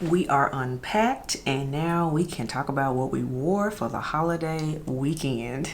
We are unpacked and now we can talk about what we wore for the holiday weekend.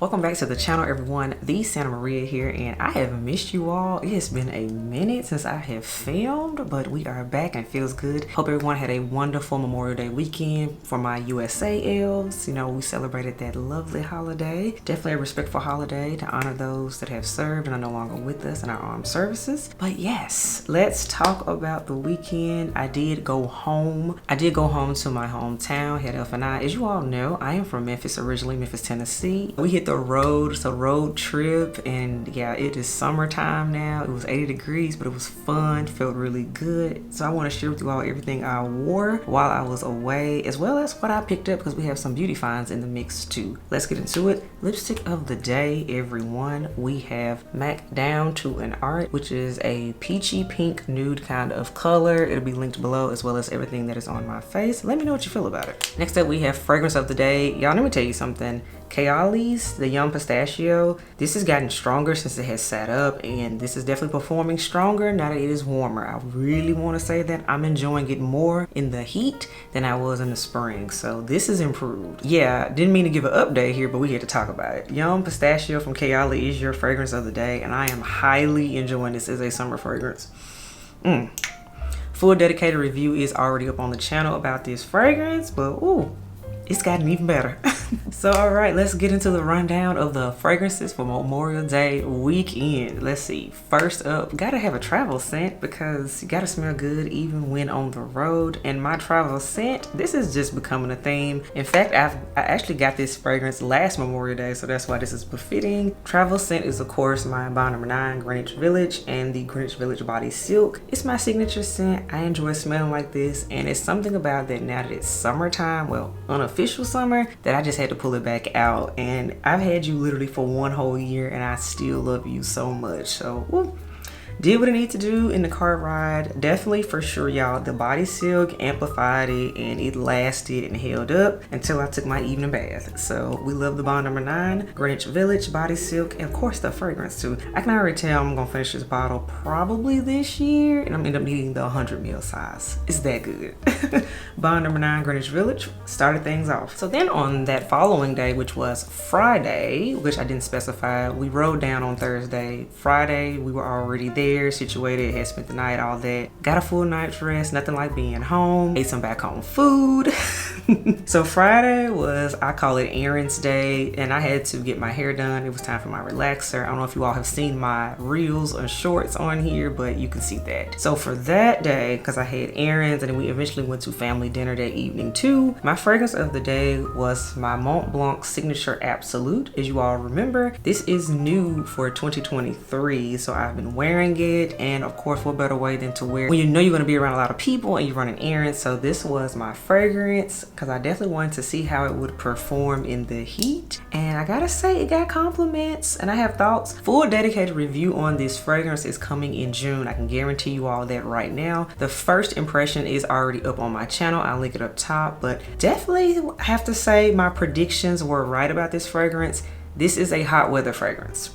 Welcome back to the channel, everyone. The Santa Maria here, and I have missed you all. It has been a minute since I have filmed, but we are back and it feels good. Hope everyone had a wonderful Memorial Day weekend. For my USA elves, you know, we celebrated that lovely holiday. Definitely a respectful holiday to honor those that have served and are no longer with us in our armed services. But yes, let's talk about the weekend. I did go home to my hometown, head up, and as you all know, I am from Memphis originally, Memphis, Tennessee. We hit the road, it's a road trip, and yeah, it is summertime now. It was 80 degrees, but it was fun, felt really good. So I want to share with you all everything I wore while I was away, as well as what I picked up, because we have some beauty finds in the mix too. Let's get into it. Lipstick of the day, everyone. We have MAC Down to an Art, which is a peachy pink nude kind of color. It'll be linked below, as well as everything that is on my face. Let me know what you feel about it. Next up, we have fragrance of the day. Y'all, let me tell you something. Goli's, the Yum Pistachio. This has gotten stronger since it has sat up, and this is definitely performing stronger now that it is warmer. I really want to say that I'm enjoying it more in the heat than I was in the spring. So this is improved. Yeah, didn't mean to give an update here, but we had to talk about it. Yum Pistachio from Goli is your fragrance of the day, and I am highly enjoying this as a summer fragrance. Full dedicated review is already up on the channel about this fragrance, but ooh, it's gotten even better. So all right, let's get into the rundown of the fragrances for Memorial Day weekend. Let's see. First up, gotta have a travel scent because you gotta smell good even when on the road. And my travel scent, this is just becoming a theme. In fact, I actually got this fragrance last Memorial Day, so that's why this is befitting. Travel scent is of course my Bond No. 9 Greenwich Village and the Greenwich Village Body Silk. It's my signature scent. I enjoy smelling like this, and it's something about that now that it's summertime, well, unofficial summer, that I just had to pull it back out. And I've had you literally for one whole year and I still love you so much. So woo, did what I need to do in the car ride. Definitely for sure, y'all, the body silk amplified it and it lasted and held up until I took my evening bath. So we love the Bond No. 9 Greenwich Village body silk, and of course the fragrance too. I can already tell I'm gonna finish this bottle probably this year, and I'm gonna end up needing the 100 ml size. It's that good. Bond No. 9 Greenwich Village started things off. So then on that following day, which was Friday, which I didn't specify, we rode down on Thursday. Friday we were already there, situated, had spent the night, all that. Got a full night's rest, nothing like being home. Ate some back home food. So Friday was, I call it errands day, and I had to get my hair done. It was time for my relaxer. I don't know if you all have seen my reels or shorts on here, but you can see that. So for that day, because I had errands and then we eventually went to family dinner that evening too, my fragrance of the day was my Mont Blanc Signature Absolute. As you all remember, this is new for 2023, so I've been wearing it, and of course what better way than to wear when you know you're going to be around a lot of people and you're running errands. So this was my fragrance because I definitely wanted to see how it would perform in the heat, and I gotta say it got compliments, and I have thoughts. Full dedicated review on this fragrance is coming in June. I can guarantee you all that right now. The first impression is already up on my channel. I'll link it up top, but definitely have to say my predictions were right about this fragrance. This is a hot weather fragrance.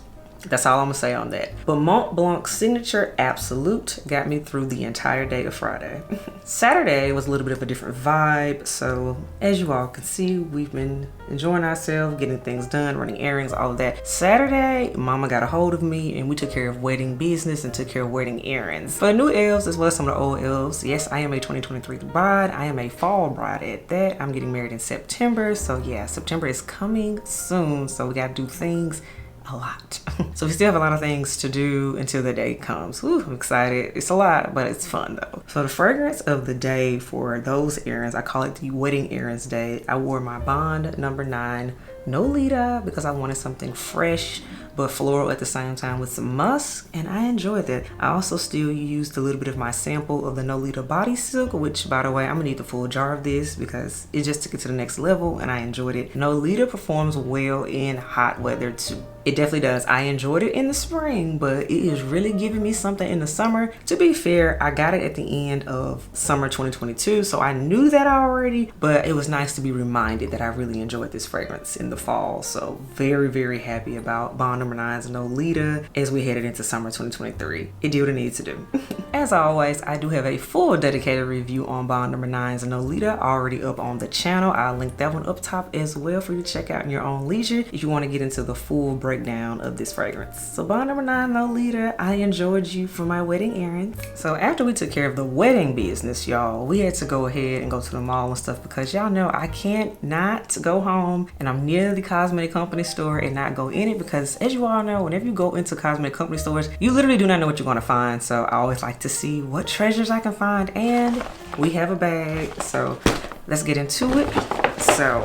That's all I'm gonna say on that. But Mont Blanc Signature Absolute got me through the entire day of Friday. Saturday was a little bit of a different vibe. So as you all can see, we've been enjoying ourselves, getting things done, running errands, all of that. Saturday, mama got a hold of me and we took care of wedding business and took care of wedding errands. For the new elves as well as some of the old elves, yes, I am a 2023 bride. I am a fall bride at that. I'm getting married in September. So yeah, September is coming soon. So we gotta do things a lot. So we still have a lot of things to do until the day comes. Woo, I'm excited. It's a lot, but it's fun though. So the fragrance of the day for those errands, I call it the wedding errands day. I wore my Bond No. 9 Nolita because I wanted something fresh but floral at the same time with some musk, and I enjoyed that. I also still used a little bit of my sample of the Nolita body silk, which by the way, I'm gonna need the full jar of this because it just took it to the next level and I enjoyed it. Nolita performs well in hot weather too. It definitely does. I enjoyed it in the spring, but it is really giving me something in the summer. To be fair, I got it at the end of summer 2022, so I knew that already, but it was nice to be reminded that I really enjoyed this fragrance in the fall. So very happy about Bond Number 9's Nolita as we headed into summer 2023. It did what it needs to do. As always, I do have a full dedicated review on Bond Number 9's Nolita already up on the channel. I'll link that one up top as well for you to check out in your own leisure if you want to get into the full breakdown of this fragrance. So Bond Number 9 Nolita, I enjoyed you for my wedding errands. So after we took care of the wedding business, y'all, we had to go ahead and go to the mall and stuff because y'all know I can't not go home and I'm near the cosmetic company store and not go in it, because as you all know, whenever you go into cosmetic company stores, you literally do not know what you're going to find. So I always like to see what treasures I can find, and we have a bag, so let's get into it. So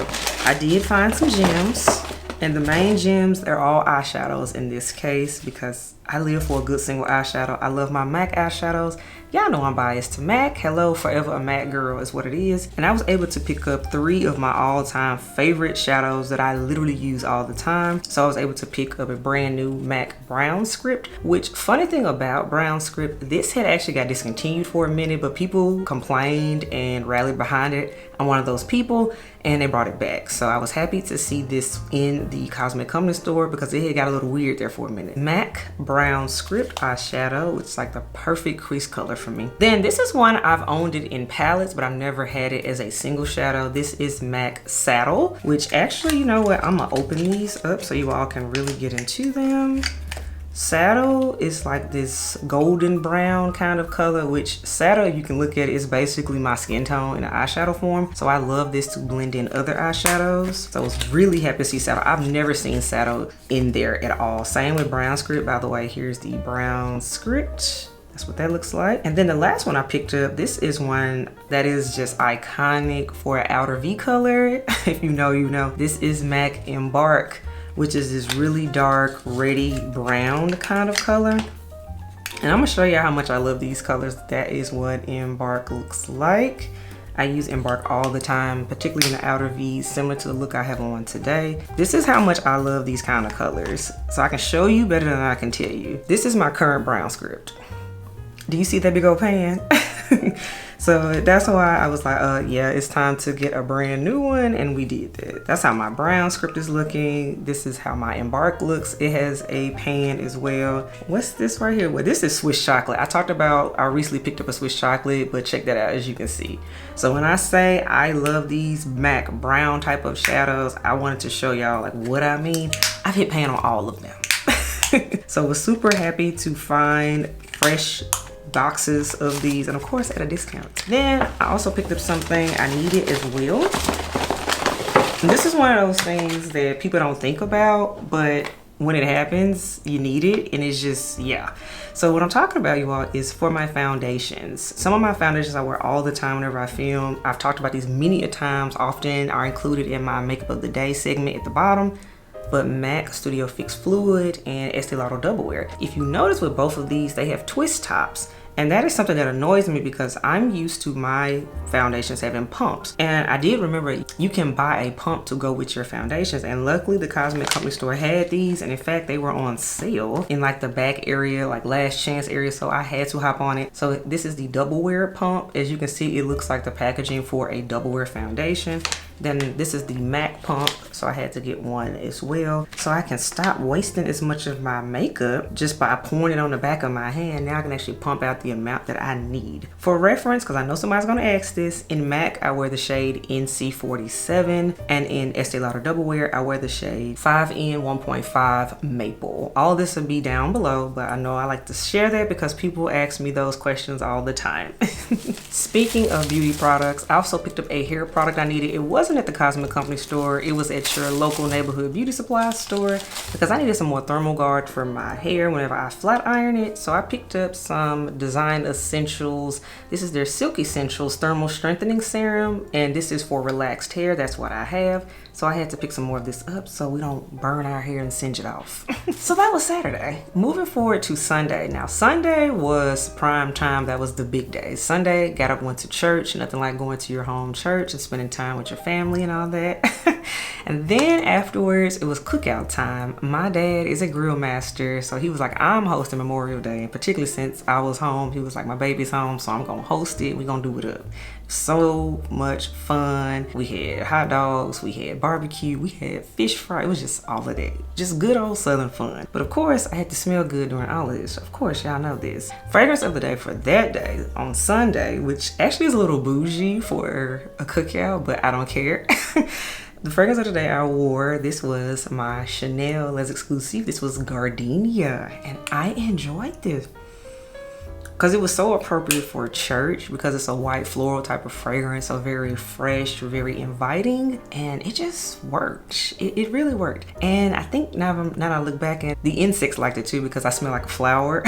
I did find some gems, and the main gems, they're all eyeshadows in this case because I live for a good single eyeshadow. I love my MAC eyeshadows. Y'all know I'm biased to MAC. Hello, forever a MAC girl is what it is. And I was able to pick up 3 of my all-time favorite shadows that I literally use all the time. So I was able to pick up a brand new MAC Brown Script, which, funny thing about Brown Script, this had actually got discontinued for a minute, but people complained and rallied behind it. I'm one of those people, and they brought it back. So I was happy to see this in the cosmetic company store because it had got a little weird there for a minute. MAC Brown Script eyeshadow, which is like the perfect crease color for me. Then this is one I've owned it in palettes, but I've never had it as a single shadow. This is MAC Saddle, which actually, you know what, I'm gonna open these up so you all can really get into them. Saddle is like this golden brown kind of color, which Saddle, you can look at it, is basically my skin tone in an eyeshadow form. So I love this to blend in other eyeshadows. So I was really happy to see Saddle. I've never seen Saddle in there at all. Same with Brown Script. By the way, here's the Brown Script. That's what that looks like. And then the last one I picked up, this is one that is just iconic for an outer V color. If you know, you know. This is MAC Embark, which is this really dark, reddy brown kind of color. And I'm gonna show you how much I love these colors. That is what Embark looks like. I use Embark all the time, particularly in the outer V, similar to the look I have on today. This is how much I love these kind of colors. So I can show you better than I can tell you. This is my current Brown Script. Do you see that big old pan? So that's why I was like, yeah, it's time to get a brand new one, and we did that. That's how my Brown Script is looking. This is how my Embark looks. It has a pan as well. What's this right here? Well, this is Swiss chocolate. I recently picked up a Swiss chocolate, but check that out as you can see. So when I say I love these MAC brown type of shadows, I wanted to show y'all like what I mean. I've hit pan on all of them. So I was super happy to find fresh boxes of these, and of course at a discount. Then I also picked up something I needed as well. And this is one of those things that people don't think about, but when it happens, you need it, and it's just, yeah. So what I'm talking about, you all, is for my foundations. Some of my foundations I wear all the time whenever I film. I've talked about these many a times, often are included in my makeup of the day segment at the bottom. But MAC Studio Fix Fluid and Estee Lauder Double Wear. If you notice with both of these, they have twist tops. And that is something that annoys me because I'm used to my foundations having pumps. And I did remember you can buy a pump to go with your foundations. And luckily the cosmetic company store had these. And in fact, they were on sale in like the back area, like last chance area. So I had to hop on it. So this is the Double Wear pump. As you can see, it looks like the packaging for a Double Wear foundation. Then this is the MAC pump, so I had to get one as well. So I can stop wasting as much of my makeup just by pouring it on the back of my hand. Now I can actually pump out the amount that I need. For reference, because I know somebody's gonna ask this, in MAC I wear the shade NC47, and in Estee Lauder Double Wear I wear the shade 5N 1.5 Maple. All this will be down below, but I know I like to share that because people ask me those questions all the time. Speaking of beauty products, I also picked up a hair product I needed. It wasn't at the cosmetic company store, it was at your local neighborhood beauty supply store because I needed some more thermal guard for my hair whenever I flat iron it. So I picked up some Design Essentials. This is their Silk Essentials Thermal Strengthening Serum, and this is for relaxed hair. That's what I have. So I had to pick some more of this up so we don't burn our hair and singe it off. So that was Saturday. Moving forward to Sunday. Now Sunday was prime time. That was the big day. Sunday, got up, went to church. Nothing like going to your home church and spending time with your family and all that. And then afterwards, it was cookout time. My dad is a grill master, so he was like, I'm hosting Memorial Day. And particularly since I was home, he was like, my baby's home, so I'm gonna host it. We're gonna do it up. So much fun. We had hot dogs, we had barbecue, we had fish fry. It was just all of that. Just good old Southern fun. But of course, I had to smell good during all of this. Of course, y'all know this. Fragrance of the day for that day on Sunday, which actually is a little bougie for a cookout, but I don't care. The fragrance of the day I wore, this was my Chanel Les Exclusive. This was Gardenia, and I enjoyed this because it was so appropriate for church because it's a white floral type of fragrance, so very fresh, very inviting, and it just worked. It really worked. And I think now that I look back at the insects liked it too because I smell like a flower.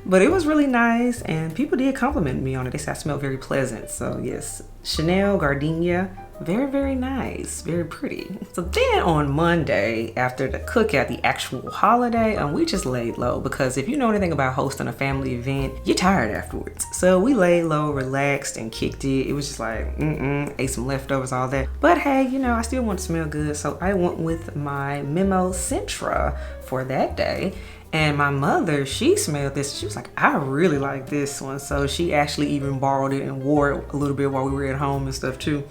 But it was really nice, and people did compliment me on it. They said I smelled very pleasant. So yes, Chanel Gardenia. Very, very nice, very pretty. So then on Monday, after the cookout, the actual holiday, we just laid low because if you know anything about hosting a family event, you're tired afterwards. So we laid low, relaxed, and kicked it. It was just like, ate some leftovers, all that. But hey, you know, I still want to smell good. So I went with my Memo Centra for that day. And my mother, she smelled this. She was like, I really like this one. So she actually even borrowed it and wore it a little bit while we were at home and stuff too.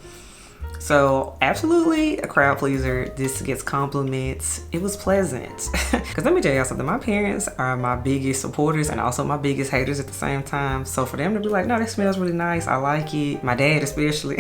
So absolutely a crowd pleaser. This gets compliments. It was pleasant. Because let me tell y'all something. My parents are my biggest supporters and also my biggest haters at the same time. So for them to be like, no, that smells really nice. I like it. My dad especially.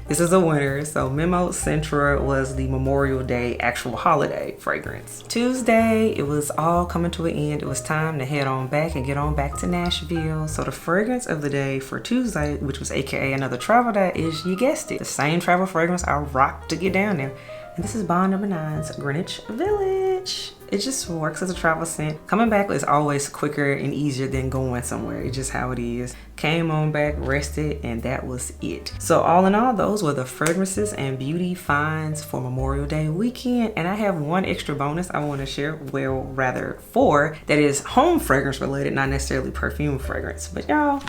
This is a winner. So Memo Centra was the Memorial Day actual holiday fragrance. Tuesday, it was all coming to an end. It was time to head on back and get on back to Nashville. So the fragrance of the day for Tuesday, which was AKA another travel day, is, you guessed it, the same travel fragrance I rocked to get down there. And this is Bond No. 9's Greenwich Village. It just works as a travel scent. Coming back is always quicker and easier than going somewhere. It's just how it is. Came on back, rested, and that was it. So all in all, those were the fragrances and beauty finds for Memorial Day weekend. And I have one extra bonus I want to share, well, rather four, that is home fragrance related, not necessarily perfume fragrance. But y'all,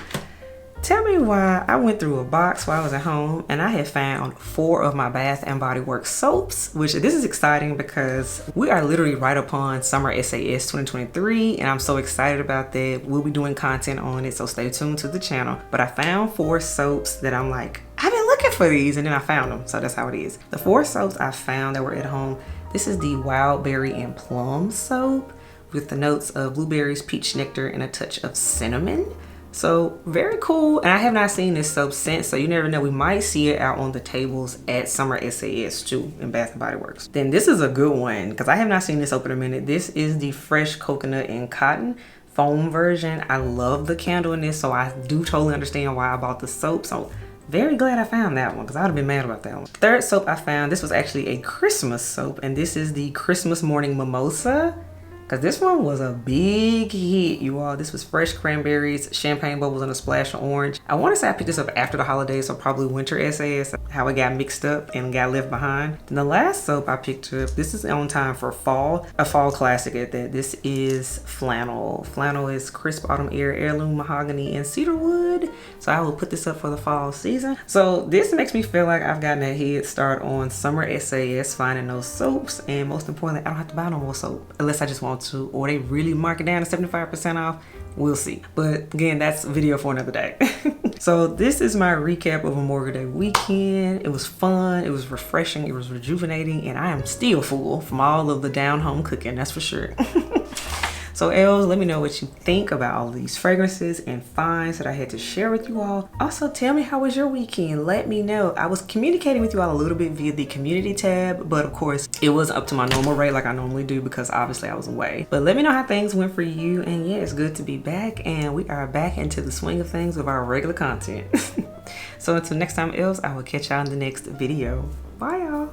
tell me why I went through a box while I was at home and I had found 4 of my Bath & Body Works soaps, which this is exciting because we are literally right upon Summer SAS 2023 and I'm so excited about that. We'll be doing content on it, so stay tuned to the channel. But I found 4 soaps that I'm like, I've been looking for these, and then I found them, so that's how it is. The 4 soaps I found that were at home, this is the Wild Berry and Plum soap with the notes of blueberries, peach nectar, and a touch of cinnamon. So very cool, and I have not seen this soap since, so you never know, we might see it out on the tables at Summer SAS too in Bath & Body Works. Then this is a good one because I have not seen this soap in a minute. This is the Fresh Coconut and Cotton foam version. I love the candle in this, so I do totally understand why I bought the soap. So very glad I found that one because I would have been mad about that one. Third soap I found, this was actually a Christmas soap, and this is the Christmas Morning Mimosa. Because this one was a big hit, you all. This was fresh cranberries, champagne bubbles, and a splash of orange. I want to say I picked this up after the holidays, so probably winter SAS, how it got mixed up and got left behind. Then the last soap I picked up, this is on time for fall, a fall classic at that. This is Flannel. Flannel is crisp autumn air, heirloom mahogany, and cedarwood. So I will put this up for the fall season. So this makes me feel like I've gotten a head start on Summer SAS, finding those soaps, and most importantly, I don't have to buy no more soap unless I just want to, or they really mark it down to 75% off. We'll see. But again, that's a video for another day. So this is my recap of Memorial Day weekend. It was fun, it was refreshing, it was rejuvenating, and I am still full from all of the down home cooking, that's for sure. So Els, let me know what you think about all these fragrances and finds that I had to share with you all. Also, tell me, how was your weekend? Let me know. I was communicating with you all a little bit via the community tab, but of course it wasn't up to my normal rate like I normally do because obviously I was away. But let me know how things went for you, and yeah, it's good to be back, and we are back into the swing of things with our regular content. So until next time, Els, I will catch y'all in the next video. Bye y'all.